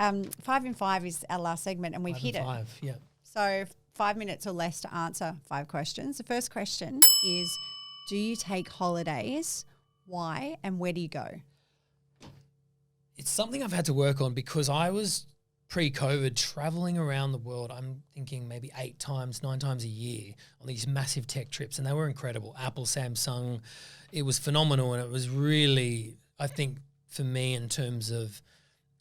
5 in 5 is our last segment, and we've hit it. 5, yeah. So 5 minutes or less to answer 5 questions. The first question is, do you take holidays? Why? And where do you go? It's something I've had to work on because I was pre-COVID traveling around the world. I'm thinking maybe 8 times, 9 times a year on these massive tech trips, and they were incredible. Apple, Samsung, it was phenomenal, and it was really, I think, for me in terms of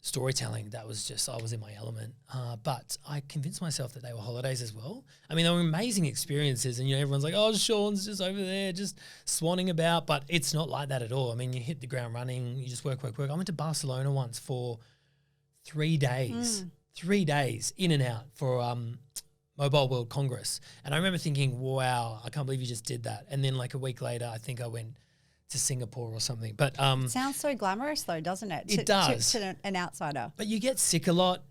storytelling, that was just, I was in my element. But I convinced myself that they were holidays as well. I mean, they were amazing experiences, and everyone's like, oh, Shaun's just over there just swanning about, but it's not like that at all. I mean, you hit the ground running, you just work. I went to Barcelona once for 3 days, 3 days in and out for Mobile World Congress. And I remember thinking, wow, I can't believe you just did that. And then like a week later, I think I went to Singapore or something. But it sounds so glamorous though, doesn't it? It does. To an outsider. But you get sick a lot,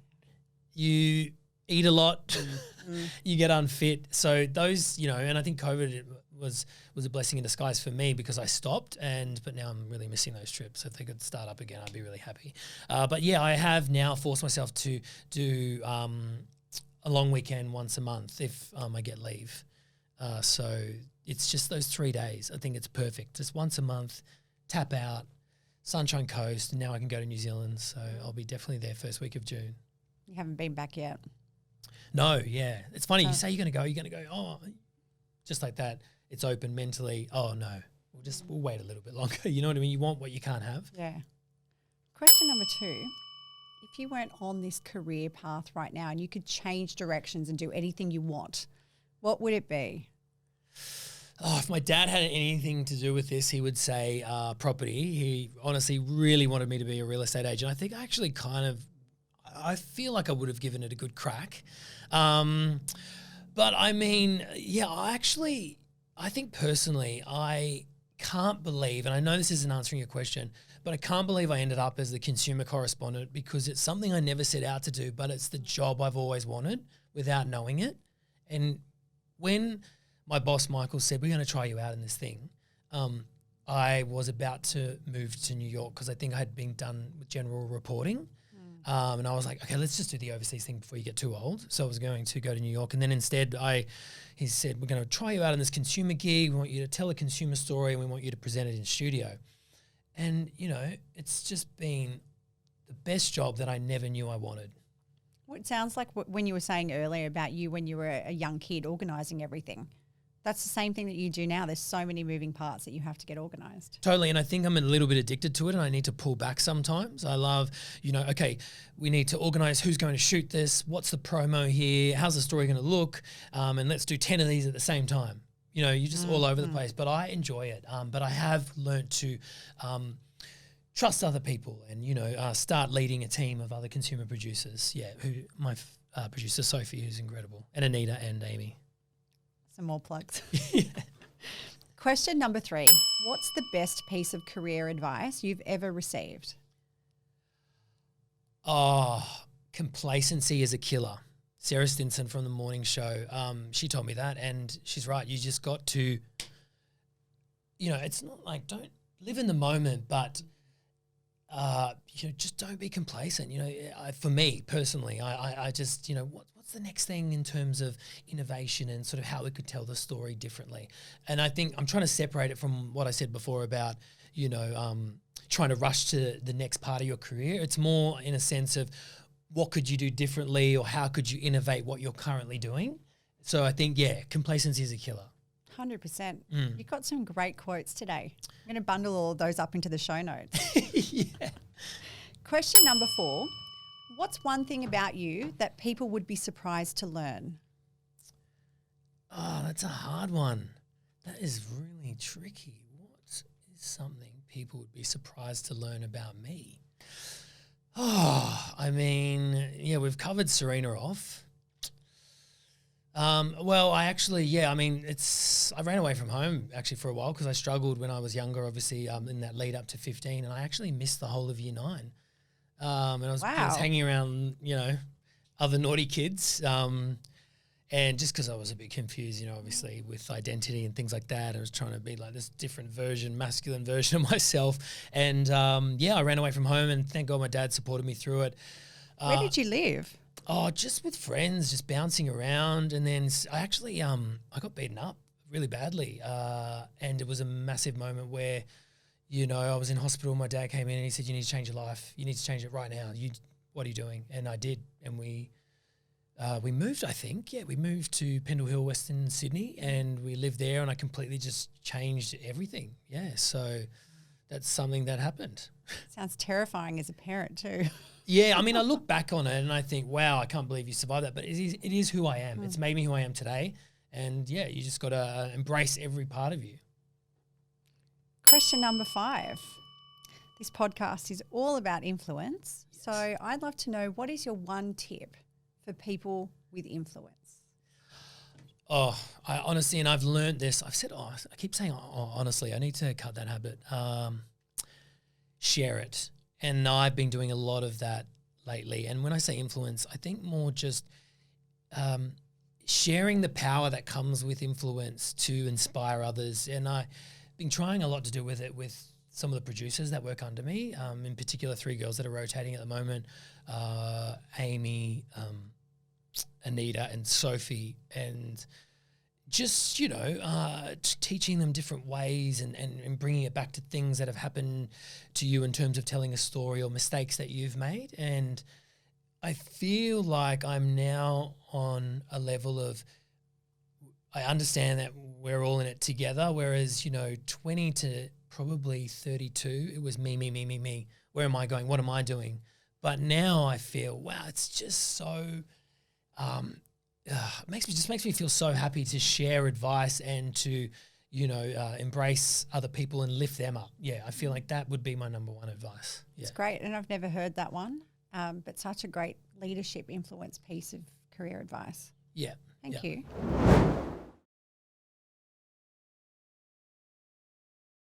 you eat a lot, you get unfit. So those, and I think COVID was a blessing in disguise for me because I stopped, but now I'm really missing those trips. So if they could start up again, I'd be really happy. But yeah, I have now forced myself to do a long weekend once a month if I get leave. So it's just those 3 days. I think it's perfect. Just once a month, tap out, Sunshine Coast, and now I can go to New Zealand. So I'll be definitely there first week of June. You haven't been back yet? No, yeah. It's funny. You say you're going to go, oh, just like that. It's open mentally. Oh, no. We'll wait a little bit longer. You know what I mean? You want what you can't have. Yeah. Question number 2. If you weren't on this career path right now and you could change directions and do anything you want, what would it be? Oh, if my dad had anything to do with this, he would say property. He honestly really wanted me to be a real estate agent. I think I actually I feel like I would have given it a good crack. But I mean, yeah, I think personally, I can't believe, and I know this isn't answering your question, but I can't believe I ended up as the consumer correspondent because it's something I never set out to do, but it's the job I've always wanted without knowing it. And when my boss, Michael, said, we're going to try you out in this thing, I was about to move to New York because I think I had been done with general reporting. And I was like, okay, let's just do the overseas thing before you get too old. So I was going to go to New York. And then instead he said, we're going to try you out in this consumer gig. We want you to tell a consumer story and we want you to present it in studio. And, it's just been the best job that I never knew I wanted. Well, it sounds like when you were saying earlier about you when you were a young kid organising everything. That's the same thing that you do now. There's so many moving parts that you have to get organised. Totally. And I think I'm a little bit addicted to it and I need to pull back sometimes. I love, okay, we need to organise who's going to shoot this, what's the promo here, how's the story going to look, and let's do 10 of these at the same time. You're just all over the place, but I enjoy it. But I have learnt to trust other people and, start leading a team of other consumer producers. Yeah, my producer, Sophie, who's incredible, and Anita and Amy. Some more plugs. Question number 3. What's the best piece of career advice you've ever received? Oh, complacency is a killer. Sarah Stinson from the morning show, she told me that, and she's right. You just got to, it's not like don't live in the moment, but just don't be complacent. For me personally, I just, what's the next thing in terms of innovation and sort of how we could tell the story differently? And I think I'm trying to separate it from what I said before about, trying to rush to the next part of your career. It's more in a sense of what could you do differently or how could you innovate what you're currently doing? So I think, complacency is a killer. 100%. You've got some great quotes today. I'm going to bundle all of those up into the show notes. Yeah. Question number 4. What's one thing about you that people would be surprised to learn? Oh, that's a hard one. That is really tricky. What is something people would be surprised to learn about me? Oh, I mean, we've covered Serena off. Well, I ran away from home actually for a while because I struggled when I was younger, obviously, in that lead up to 15, and I actually missed the whole of year 9. And I was hanging around, other naughty kids, and just because I was a bit confused, obviously with identity and things like that, I was trying to be like this different masculine version of myself, and I ran away from home, and thank God my dad supported me through it. Where did you live? Oh, just with friends, just bouncing around. And then I actually I got beaten up really badly. And it was a massive moment where, you know, I was in hospital. My dad came in and he said, you need to change your life. You need to change it right now. What are you doing? And I did. And we moved, I think. Yeah, we moved to Pendle Hill, Western Sydney, and we lived there, and I completely just changed everything. Yeah, so that's something that happened. Sounds terrifying as a parent too. Yeah, I mean, I look back on it and I think, wow, I can't believe you survived that. But it is who I am. It's made me who I am today. And yeah, you just got to embrace every part of you. Question number 5. This podcast is all about influence. Yes. So I'd love to know, what is your one tip for people with influence? Oh, I honestly, and I've learned this. I keep saying, honestly, I need to cut that habit. Share it. And I've been doing a lot of that lately. And when I say influence, I think more just sharing the power that comes with influence to inspire others. And I've been trying a lot to do with it with some of the producers that work under me, in particular 3 girls that are rotating at the moment, Amy, Anita and Sophie, and just, you know, teaching them different ways and bringing it back to things that have happened to you in terms of telling a story or mistakes that you've made. And I feel like I'm now on a level of, I understand that we're all in it together, whereas, you know, 20 to probably 32, it was me. Where am I going? What am I doing? But now I feel, wow, it's just so makes me feel so happy to share advice and to, you know, embrace other people and lift them up. Yeah, I feel like that would be my number one advice. Yeah. It's great, and I've never heard that one, but such a great leadership influence piece of career advice. Yeah. Thank you.